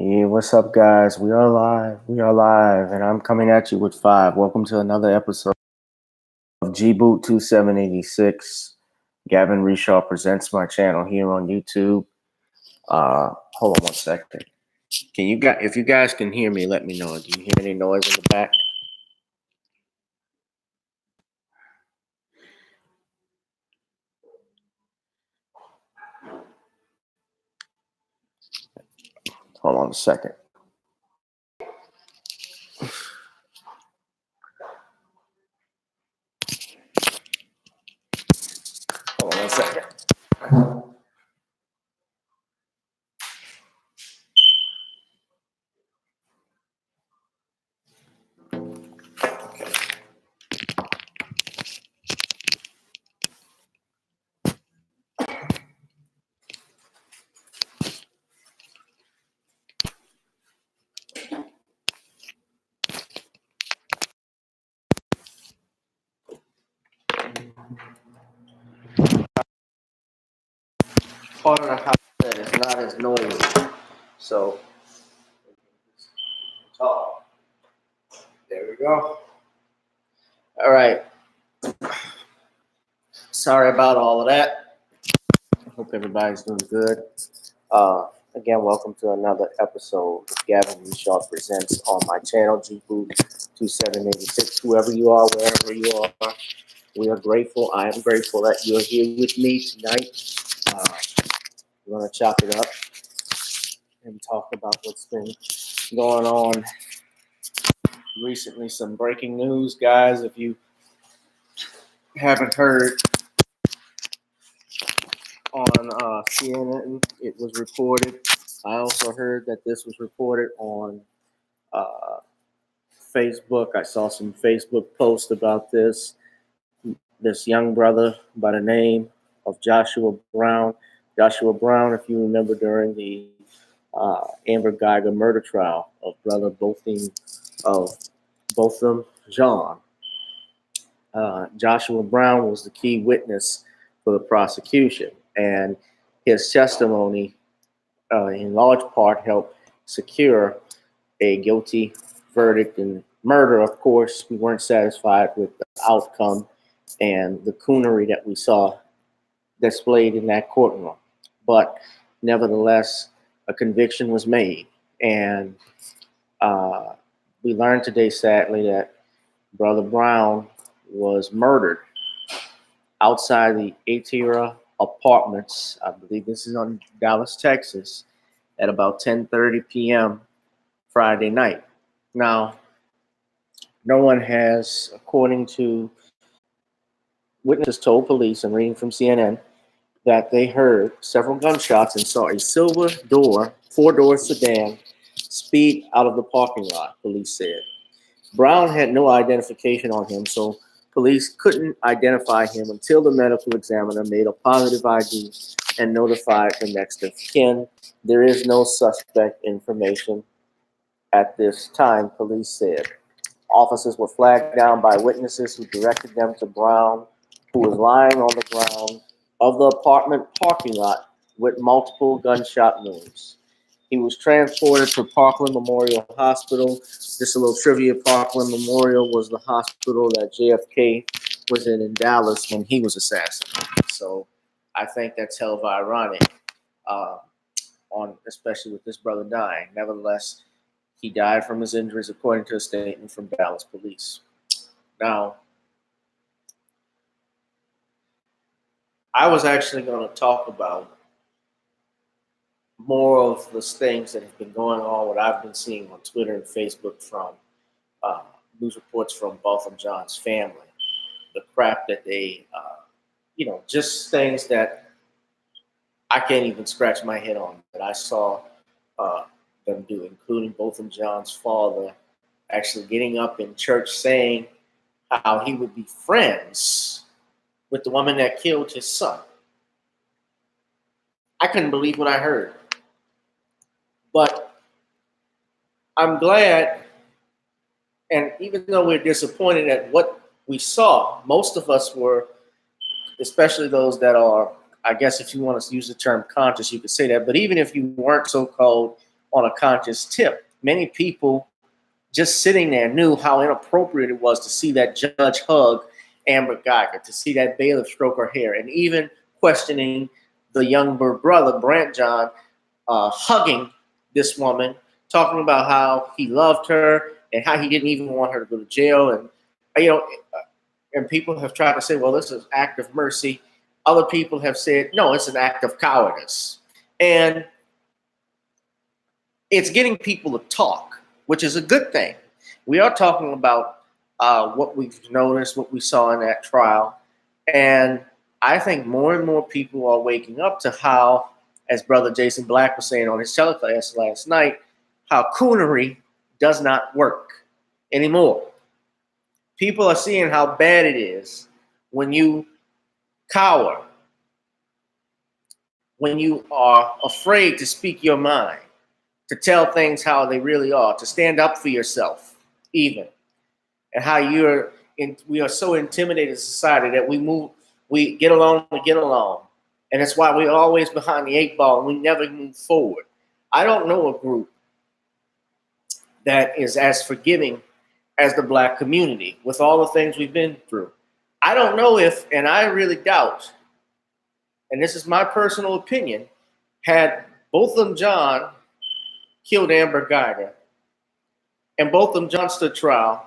Hey, what's up, guys? We are live. We are live, and I'm coming at you with 5. Welcome to another episode of G-Boot 2786. Gavin Richard presents my channel here on YouTube. Hold on one second. If you guys can hear me, let me know. Do you hear any noise in the back? Hold on a second. Hold on one second. Part of the house that is not as noisy. So, talk. There we go. All right. Sorry about all of that. I hope everybody's doing good. Again, welcome to another episode of Gavin Richard Presents on my channel, G-Boot 2786. Whoever you are, wherever you are, we are grateful. I am grateful that you're here with me tonight. We're going to chop it up and talk about what's been going on recently. Some breaking news, guys. If you haven't heard, on CNN, it was reported. I also heard that this was reported on Facebook. I saw some Facebook posts about this. This young brother by the name of Joshua Brown. Joshua Brown, if you remember during the Amber Geiger murder trial of brother Botham Jean. Joshua Brown was the key witness for the prosecution, and his testimony in large part helped secure a guilty verdict in murder. Of course, we weren't satisfied with the outcome and the coonery that we saw displayed in that courtroom. But nevertheless, a conviction was made. And we learned today, sadly, that Brother Brown was murdered outside the Atera Apartments. I believe this is on Dallas, Texas, at about 10:30 p.m. Friday night. Now, no one has, according to witnesses told police, and reading from CNN, that they heard several gunshots and saw a silver door, four-door sedan speed out of the parking lot, police said. Brown had no identification on him, so police couldn't identify him until the medical examiner made a positive ID and notified the next of kin. There is no suspect information at this time, police said. Officers were flagged down by witnesses who directed them to Brown, who was lying on the ground of the apartment parking lot with multiple gunshot wounds. He was transported to Parkland Memorial Hospital. Just a little trivia, Parkland Memorial was the hospital that JFK was in Dallas when he was assassinated. So I think that's hell of ironic, especially with this brother dying. Nevertheless, he died from his injuries, according to a statement from Dallas police. Now, I was actually going to talk about more of the things that have been going on, what I've been seeing on Twitter and Facebook from news reports from Botham Jean's family, the crap that they, just things that I can't even scratch my head on that I saw them do, including Botham Jean's father actually getting up in church saying how he would be friends with the woman that killed his son. I couldn't believe what I heard. But I'm glad, and even though we're disappointed at what we saw, most of us were, especially those that are, I guess if you want to use the term conscious, you could say that, but even if you weren't so-called on a conscious tip. Many people just sitting there knew how inappropriate it was to see that judge hug Amber Geiger, to see that bailiff stroke her hair, and even questioning the younger brother, Botham Jean, hugging this woman, talking about how he loved her and how he didn't even want her to go to jail. And, you know, and people have tried to say, well, this is an act of mercy. Other people have said, no, it's an act of cowardice. And it's getting people to talk, which is a good thing. We are talking about what we've noticed, what we saw in that trial. And I think more and more people are waking up to how, as Brother Jason Black was saying on his telecast last night, how coonery does not work anymore. People are seeing how bad it is when you cower, when you are afraid to speak your mind, to tell things how they really are, to stand up for yourself, even, and how we are so intimidated as a society that we get along to get along, and that's why we're always behind the 8 ball and we never move forward. I don't know a group that is as forgiving as the Black community with all the things we've been through. I don't know if, and I really doubt, and this is my personal opinion, had Botham Jean killed Amber Geiger and Botham Jean stood trial,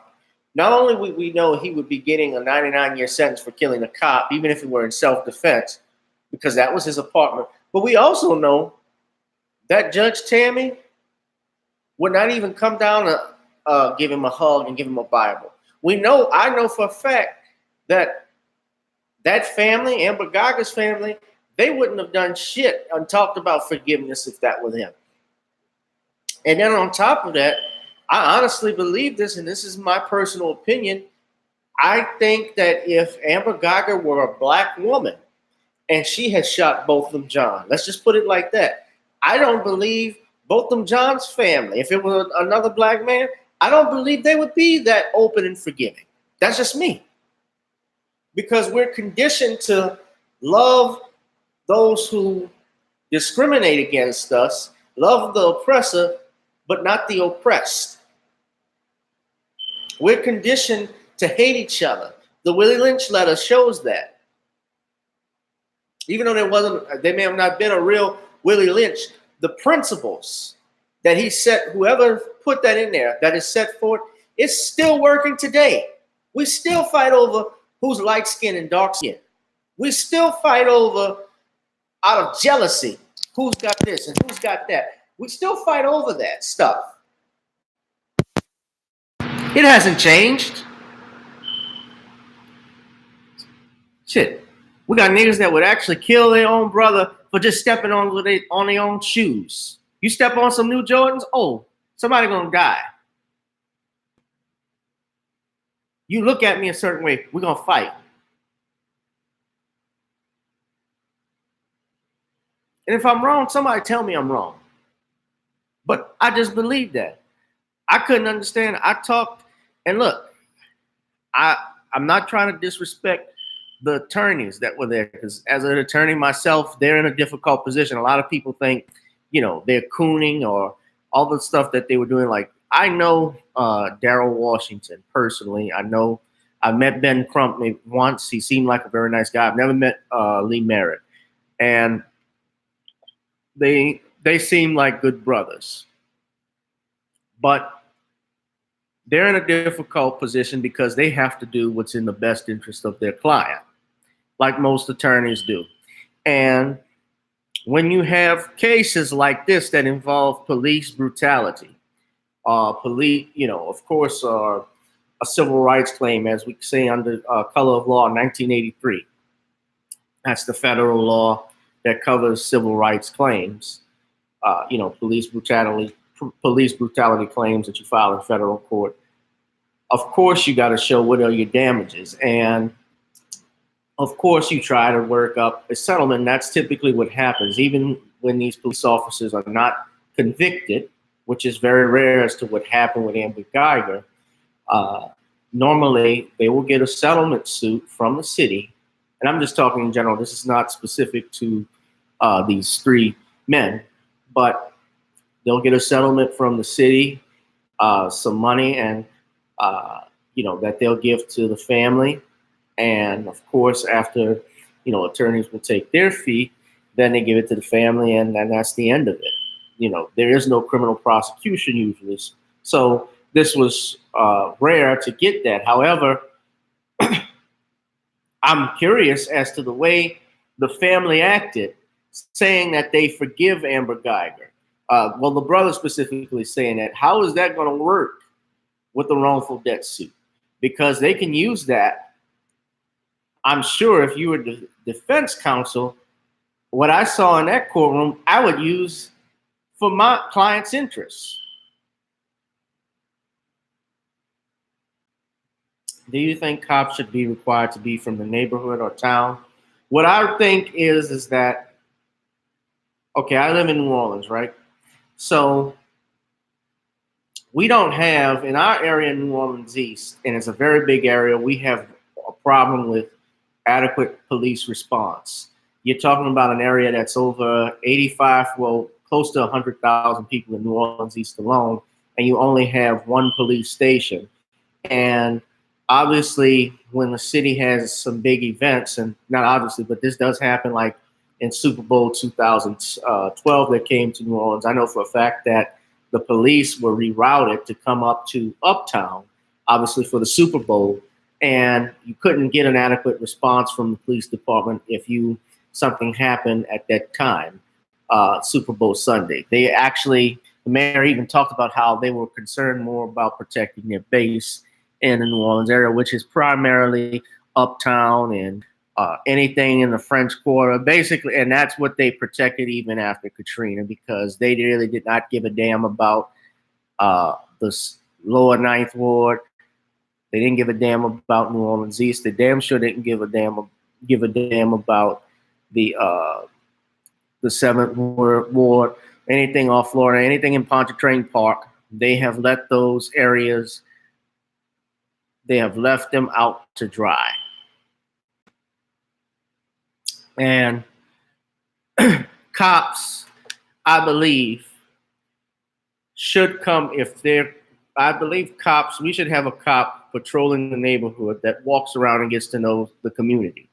not only would we know he would be getting a 99-year sentence for killing a cop, even if it were in self-defense, because that was his apartment, but we also know that Judge Tammy would not even come down to give him a hug and give him a Bible. I know for a fact that that family, Amber Geiger's family, they wouldn't have done shit and talked about forgiveness if that was him. And then on top of that, I honestly believe this, and this is my personal opinion. I think that if Amber Geiger were a Black woman and she had shot Botham Jean, let's just put it like that, I don't believe Botham Jean's family, if it were another Black man, I don't believe they would be that open and forgiving. That's just me. Because we're conditioned to love those who discriminate against us, love the oppressor, but not the oppressed. We're conditioned to hate each other. The Willie Lynch letter shows that. Even though there may have not been a real Willie Lynch, the principles that he set, whoever put that in there, that is set forth, it's still working today. We still fight over who's light skin and dark skin. We still fight over, out of jealousy, who's got this and who's got that. We still fight over that stuff. It hasn't changed. Shit. We got niggas that would actually kill their own brother for just stepping on their own shoes. You step on some new Jordans, oh, somebody gonna die. You look at me a certain way, we're gonna fight. And if I'm wrong, somebody tell me I'm wrong. But I just believe that. I couldn't understand. I talked, and look, I'm not trying to disrespect the attorneys that were there, because as an attorney myself, they're in a difficult position. A lot of people think, they're cooning or all the stuff that they were doing. Like, I know Daryl Washington personally. I met Ben Crump maybe once. He seemed like a very nice guy. I've never met Lee Merritt. And they seem like good brothers. But they're in a difficult position because they have to do what's in the best interest of their client, like most attorneys do. And when you have cases like this that involve police brutality, of course, a civil rights claim, as we say under color of law 1983. That's the federal law that covers civil rights claims. Police brutality claims that you file in federal court. Of course, you got to show what are your damages. And of course, you try to work up a settlement. That's typically what happens, even when these police officers are not convicted, which is very rare as to what happened with Amber Geiger. Normally, they will get a settlement suit from the city. And I'm just talking in general. This is not specific to these 3 men. But They'll get a settlement from the city, some money, and that they'll give to the family. And of course, after attorneys will take their fee, then they give it to the family, and that's the end of it. There is no criminal prosecution usually. So this was rare to get that. However, I'm curious as to the way the family acted, saying that they forgive Amber Geiger. Well, the brother specifically saying that. How is that going to work with the wrongful death suit? Because they can use that. I'm sure if you were the defense counsel, what I saw in that courtroom, I would use for my client's interests. Do you think cops should be required to be from the neighborhood or town? What I think is that, okay, I live in New Orleans, right? So we don't have, in our area in New Orleans East, and it's a very big area, we have a problem with adequate police response. You're talking about an area that's over 85, well, close to 100,000 people in New Orleans East alone, and you only have one police station. And obviously, when the city has some big events, and not obviously, but this does happen, like in Super Bowl 2012 that came to New Orleans. I know for a fact that the police were rerouted to come up to Uptown, obviously for the Super Bowl, and you couldn't get an adequate response from the police department if something happened at that time, Super Bowl Sunday. They actually, the mayor even talked about how they were concerned more about protecting their base in the New Orleans area, which is primarily Uptown and anything in the French Quarter, basically, and that's what they protected even after Katrina, because they really did not give a damn about the lower Ninth Ward. They didn't give a damn about New Orleans East. They damn sure didn't give a damn about the Seventh Ward, anything off Florida, anything in Pontchartrain Park. They have let those areas. They have left them out to dry. And cops, I believe, should come I believe cops, we should have a cop patrolling the neighborhood that walks around and gets to know the community.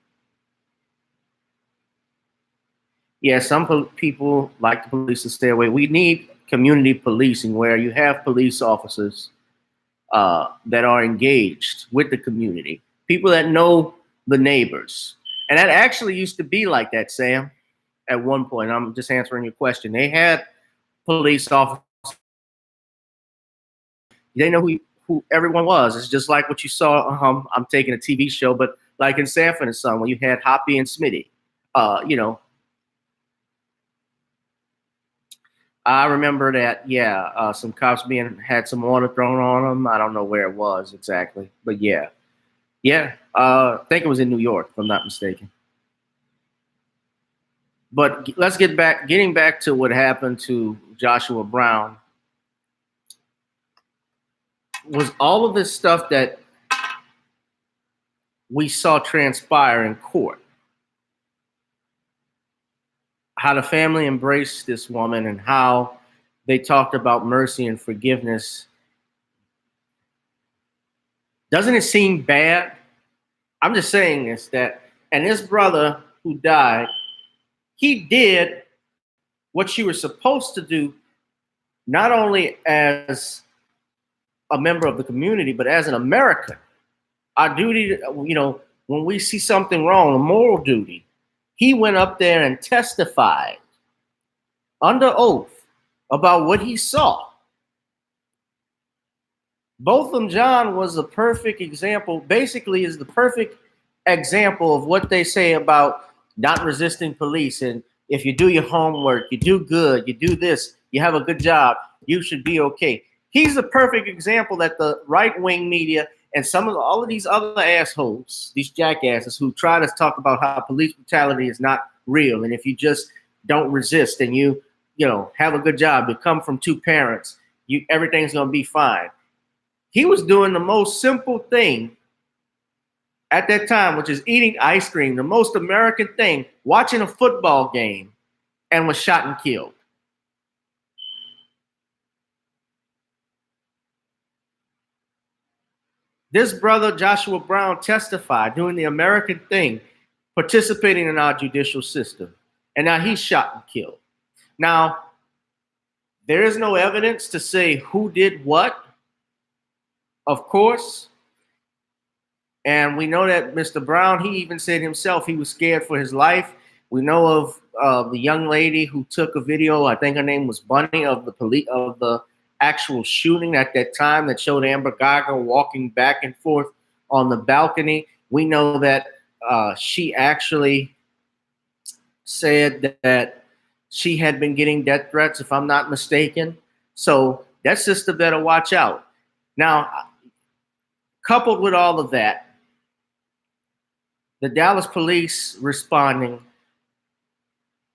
Yeah, some people like the police to stay away. We need community policing where you have police officers that are engaged with the community, people that know the neighbors. And that actually used to be like that, Sam, at one point. I'm just answering your question. They had police officers. They know who everyone was. It's just like what you saw. I'm taking a TV show, but like in Sanford and Son, when you had Hoppy and Smitty, I remember that, some cops had some water thrown on them. I don't know where it was exactly, but yeah. I think it was in New York, if I'm not mistaken. But let's getting back to what happened to Joshua Brown. Was all of this stuff that we saw transpire in court, how the family embraced this woman and how they talked about mercy and forgiveness, doesn't it seem bad? I'm just saying and his brother who died, he did what you were supposed to do, not only as a member of the community, but as an American. Our duty, when we see something wrong, a moral duty, he went up there and testified under oath about what he saw. Botham Jean was a perfect example, basically is the perfect example of what they say about not resisting police. And if you do your homework, you do good, you do this, you have a good job, you should be okay. He's a perfect example that the right-wing media and all of these other assholes, these jackasses who try to talk about how police brutality is not real. And if you just don't resist and you have a good job, you come from two parents, everything's going to be fine. He was doing the most simple thing at that time, which is eating ice cream, the most American thing, watching a football game, and was shot and killed. This brother, Joshua Brown, testified doing the American thing, participating in our judicial system. And now he's shot and killed. Now, there is no evidence to say who did what, of course. And we know that Mr. Brown, he even said himself he was scared for his life. We know of the young lady who took a video, I think her name was Bunny, of the actual shooting at that time that showed Amber Geiger walking back and forth on the balcony. We know that she actually said that she had been getting death threats, if I'm not mistaken. So that sister better watch out. Now, coupled with all of that, the Dallas police responding,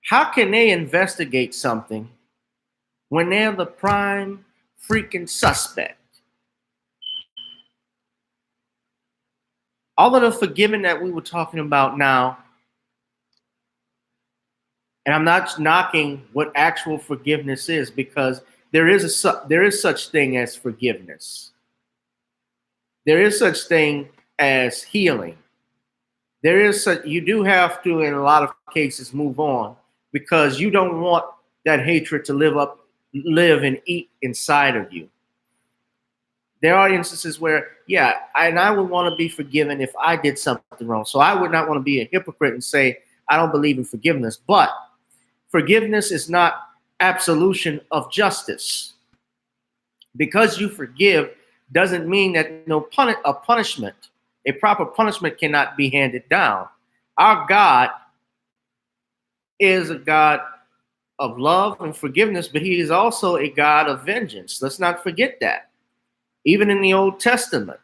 how can they investigate something when they're the prime freaking suspect? All of the forgiving that we were talking about now, and I'm not knocking what actual forgiveness is, because there is such thing as forgiveness. There is such thing as healing. You do have to, in a lot of cases, move on, because you don't want that hatred to live and eat inside of you. There are instances where, I would want to be forgiven if I did something wrong. So I would not want to be a hypocrite and say, I don't believe in forgiveness. But forgiveness is not absolution of justice. Because you forgive doesn't mean that a proper punishment cannot be handed down. Our God is a God of love and forgiveness, but he is also a God of vengeance. Let's not forget that. Even in the Old Testament,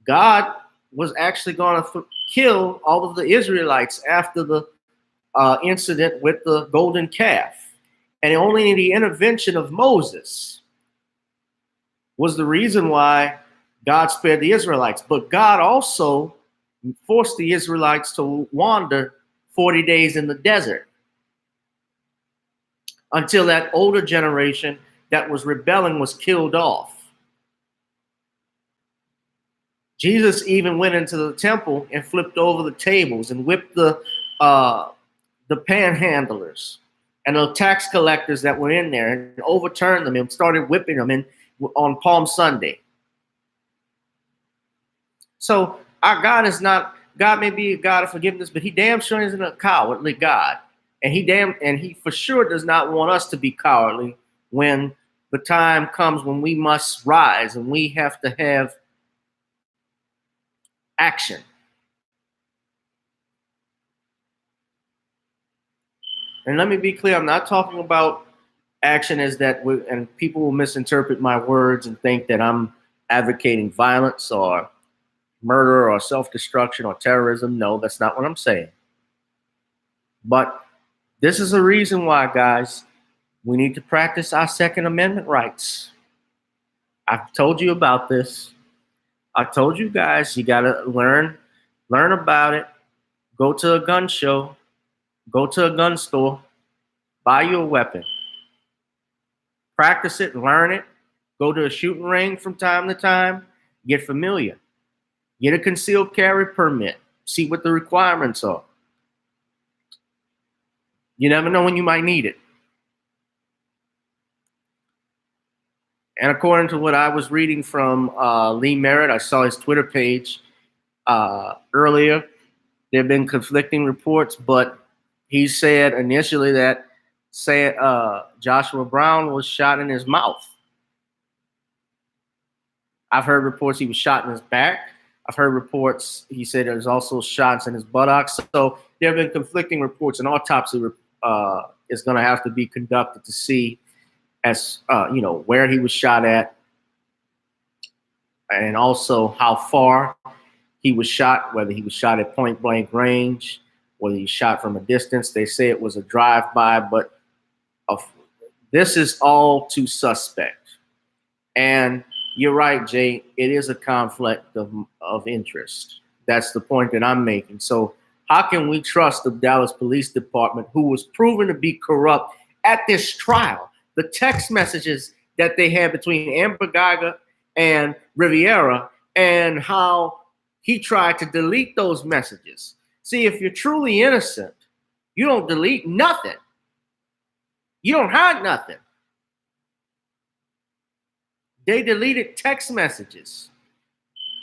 God was actually going to kill all of the Israelites after the incident with the golden calf. And only the intervention of Moses was the reason why God spared the Israelites. But God also forced the Israelites to wander 40 days in the desert until that older generation that was rebelling was killed off. Jesus even went into the temple and flipped over the tables and whipped the panhandlers and the tax collectors that were in there, and overturned them and started whipping them on Palm Sunday. So our God may be a God of forgiveness, but he damn sure isn't a cowardly God. And he for sure does not want us to be cowardly when the time comes when we must rise and we have to have action. And let me be clear, I'm not talking about action as that, and people will misinterpret my words and think that I'm advocating violence or murder or self-destruction or terrorism. No, that's not what I'm saying. But this is a reason why, guys, we need to practice our Second Amendment rights. I've told you about this. I told you guys, you got to learn about it. Go to a gun show. Go to a gun store. Buy you a weapon. Practice it, learn it. Go to a shooting range from time to time. Get familiar. Get a concealed carry permit. See what the requirements are. You never know when you might need it. And according to what I was reading from Lee Merritt, I saw his Twitter page earlier. There have been conflicting reports, but he said initially that Joshua Brown was shot in his mouth. I've heard reports he was shot in his back. I've heard reports he said there's also shots in his buttocks. So there have been conflicting reports. An autopsy is going to have to be conducted to see where he was shot at, and also how far he was shot, whether he was shot at point blank range, whether he shot from a distance. They say it was a drive-by, but this is all too suspect. And you're right, Jay, it is a conflict of interest. That's the point that I'm making. So how can we trust the Dallas Police Department, who was proven to be corrupt at this trial? The text messages that they had between Amber Geiger and Riviera, and how he tried to delete those messages. See, if you're truly innocent, you don't delete nothing. You don't hide nothing. They deleted text messages.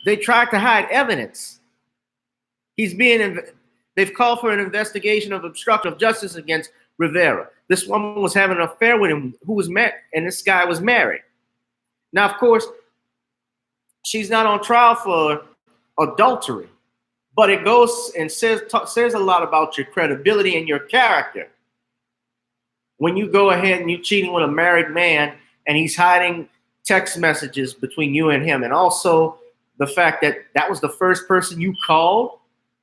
They tried to hide evidence. They've called for an investigation of obstruction of justice against Rivera. This woman was having an affair with him who was married, and this guy was married. Now, of course, she's not on trial for adultery, but it goes and says a lot about your credibility and your character. When you go ahead and you're cheating with a married man and he's hiding text messages between you and him, and also the fact that that was the first person you called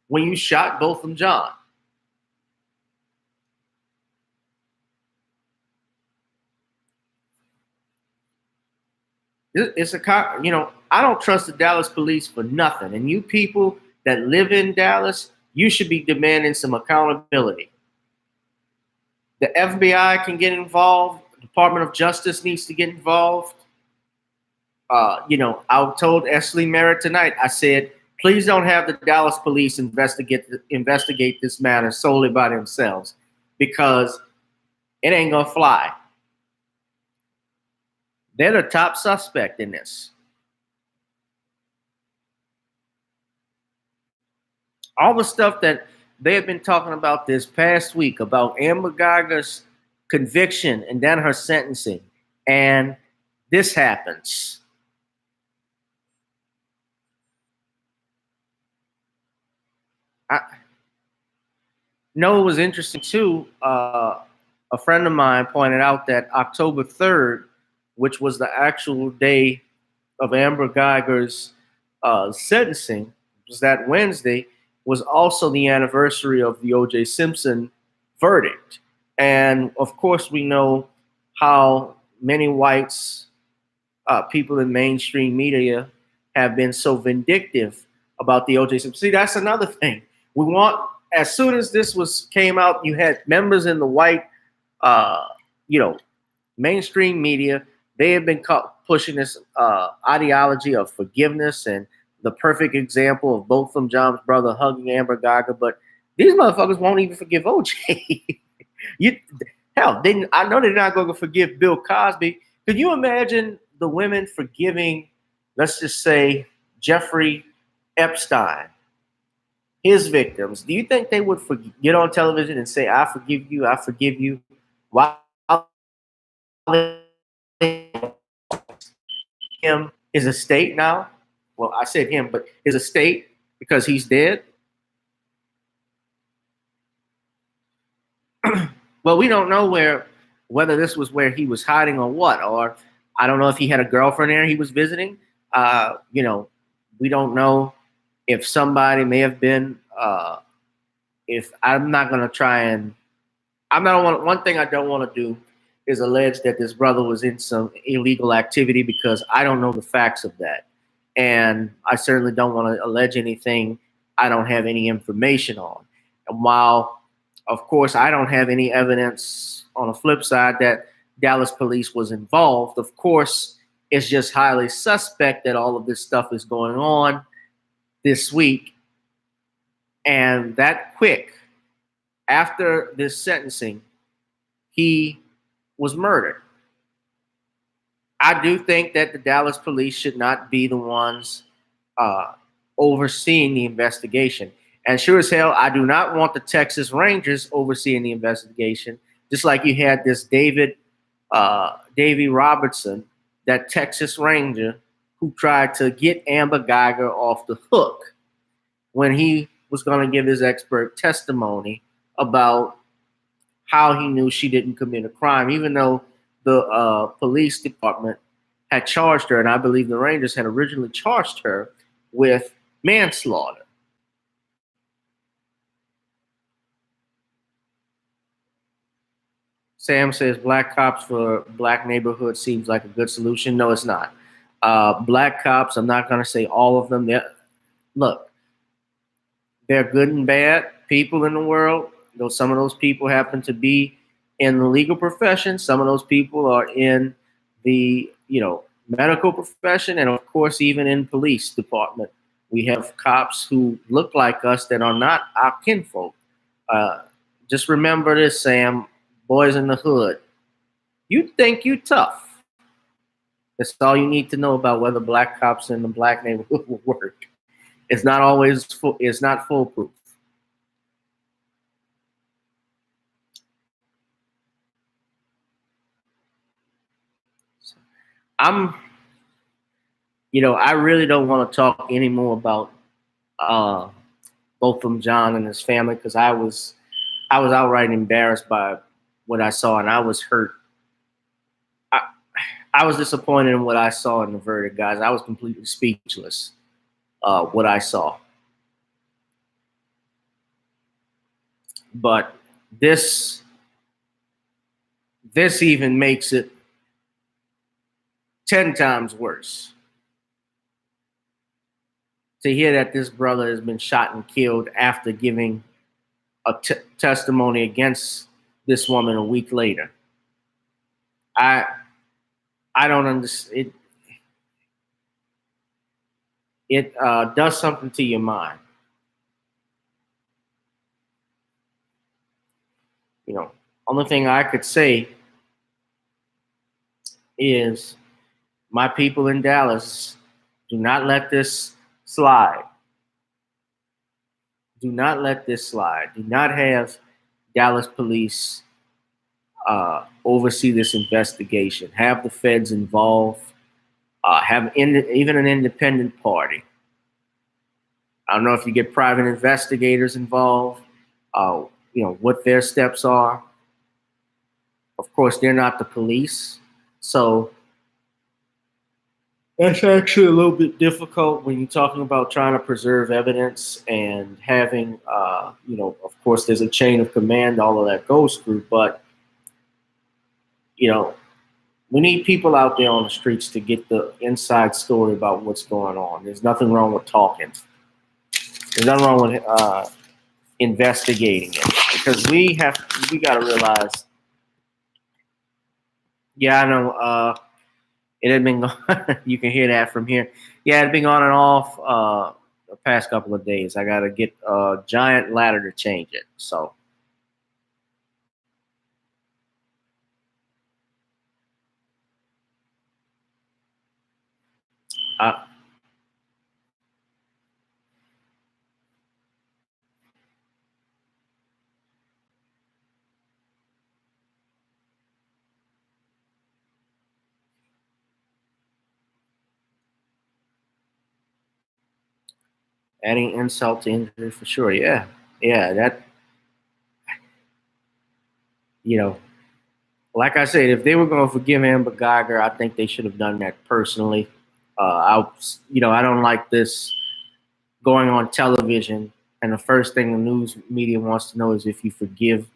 when you shot Botham Jean. I don't trust the Dallas police for nothing. And you people that live in Dallas, you should be demanding some accountability. The FBI can get involved. The Department of Justice needs to get involved. I told Ashley Merritt tonight, I said, please don't have the Dallas police investigate this matter solely by themselves, because it ain't gonna fly. They're the top suspect in this. All the stuff that they have been talking about this past week about Amber Geiger's conviction and then her sentencing, and this happens. It was interesting too. A friend of mine pointed out that October 3rd, which was the actual day of Amber Geiger's sentencing, was that Wednesday, was also the anniversary of the O.J. Simpson verdict. And of course, we know how many whites, people in mainstream media, have been so vindictive about the O.J. Simpson. See, that's another thing. As soon as this came out, you had members in the white, mainstream media. They have been pushing this ideology of forgiveness, and the perfect example of Botham Jean's brother hugging Amber Geiger. But these motherfuckers won't even forgive OJ. I know they're not going to forgive Bill Cosby. Could you imagine the women forgiving, let's just say, Jeffrey Epstein, his victims? Do you think they would get on television and say, I forgive you, I forgive you? Why? Him, his estate now? Well, I said him, but his estate, because he's dead? Well, we don't know whether this was where he was hiding or what, or I don't know if he had a girlfriend there he was visiting. We don't know if somebody may have been, if I'm not going to try and, one thing I don't want to do is allege that this brother was in some illegal activity, because I don't know the facts of that. And I certainly don't want to allege anything I don't have any information on. And while, of course, I don't have any evidence on the flip side that Dallas police was involved, of course, it's just highly suspect that all of this stuff is going on this week. And that quick, after this sentencing, he was murdered. I do think that the Dallas police should not be the ones overseeing the investigation. And sure as hell, I do not want the Texas Rangers overseeing the investigation. Just like you had this Davy Robertson, that Texas Ranger who tried to get Amber Geiger off the hook when he was going to give his expert testimony about how he knew she didn't commit a crime, even though the police department had charged her, and I believe the Rangers had originally charged her with manslaughter. Sam says black cops for black neighborhoods seems like a good solution. No, it's not. Black cops, I'm not going to say all of them. They're good and bad people in the world. Though some of those people happen to be in the legal profession. Some of those people are in the, medical profession, and of course, even in police department, we have cops who look like us that are not our kinfolk. Uh, just remember this, Sam. Boys in the hood. You think you tough. That's all you need to know about whether black cops in the black neighborhood will work. It's not always full. It's not foolproof. I'm, I really don't want to talk anymore about uh, Botham Jean and his family because I was outright embarrassed by what I saw and I was hurt. I, I was disappointed in what I saw in the verdict, guys. I was completely speechless. What I saw, but this this even makes it 10 times worse to hear that this brother has been shot and killed after giving a testimony against this woman a week later. I I don't understand. It does something to your mind. Only thing I could say is my people in Dallas, do not let this slide. Do not let this slide. Do not have Dallas police oversee this investigation. Have the feds involved. Even an independent party. I don't know if you get private investigators involved. What their steps are. Of course, they're not the police, so that's actually a little bit difficult when you're talking about trying to preserve evidence and having, of course, there's a chain of command, all of that goes through. But, we need people out there on the streets to get the inside story about what's going on. There's nothing wrong with talking. There's nothing wrong with investigating it because we got to realize. Yeah, I know. It had been. You can hear that from here. Yeah, it's been on and off the past couple of days. I got to get a giant ladder to change it. So, uh, adding insult to injury for sure. Yeah, yeah. That you know, like I said, if they were going to forgive Amber Geiger, I think they should have done that personally. I don't like this going on television, and the first thing the news media wants to know is if you forgive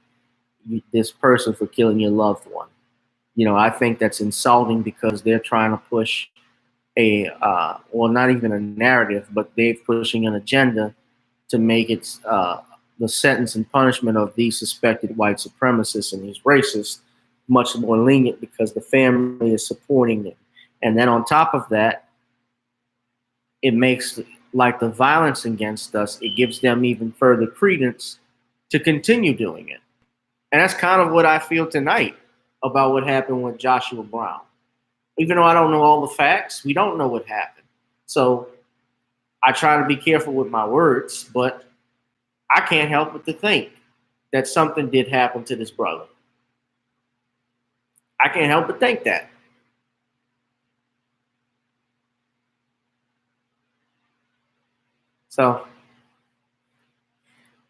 this person for killing your loved one. I think that's insulting because they're trying to push well, not even a narrative, but they're pushing an agenda to make it the sentence and punishment of these suspected white supremacists and these racists much more lenient because the family is supporting them. And then on top of that, it makes like the violence against us, it gives them even further credence to continue doing it. And that's kind of what I feel tonight about what happened with Joshua Brown. Even though I don't know all the facts, we don't know what happened. So I try to be careful with my words, but I can't help but to think that something did happen to this brother. I can't help but think that. So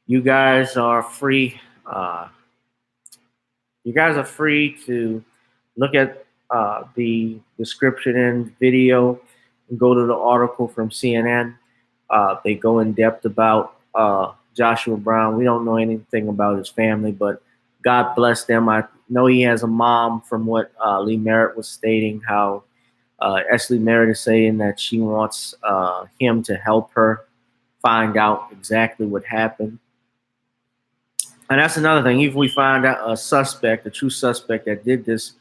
you guys are free. You guys are free to look at the description and video and go to the article from CNN. They go in depth about Joshua Brown. We don't know anything about his family, but God bless them. I know he has a mom, from what Lee Merritt was stating, how Lee Merritt is saying that she wants him to help her find out exactly what happened. And that's another thing. If we find out a true suspect that did this,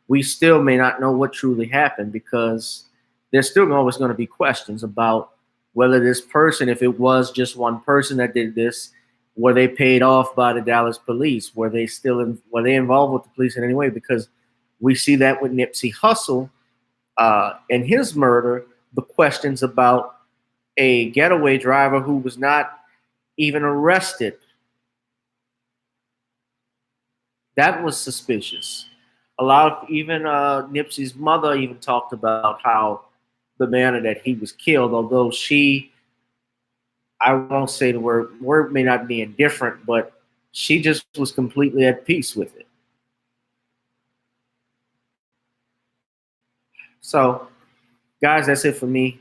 we still may not know what truly happened, because there's still always going to be questions about whether this person, if it was just one person that did this, were they paid off by the Dallas police? Were they were they involved with the police in any way? Because we see that with Nipsey Hussle and his murder, the questions about a getaway driver who was not even arrested. That was suspicious. A lot of even Nipsey's mother even talked about how the manner that he was killed, although she, I won't say the word may not be indifferent, but she just was completely at peace with it. So, guys, that's it for me.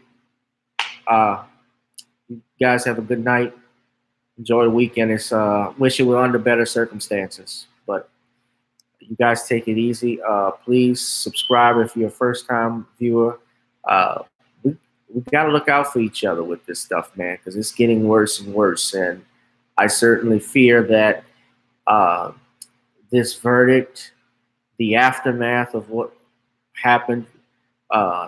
You guys have a good night. Enjoy the weekend. It's wish it were under better circumstances, but you guys take it easy. Please subscribe if you're a first time viewer. Uh, we got to look out for each other with this stuff, man, because it's getting worse and worse. And I certainly fear that this verdict, the aftermath of what happened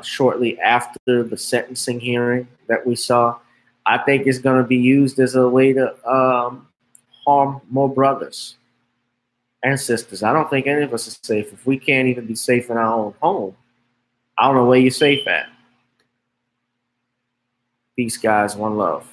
shortly after the sentencing hearing that we saw, I think is going to be used as a way to harm more brothers and sisters. I don't think any of us are safe. If we can't even be safe in our own home, I don't know where you're safe at. Peace, guys. One love.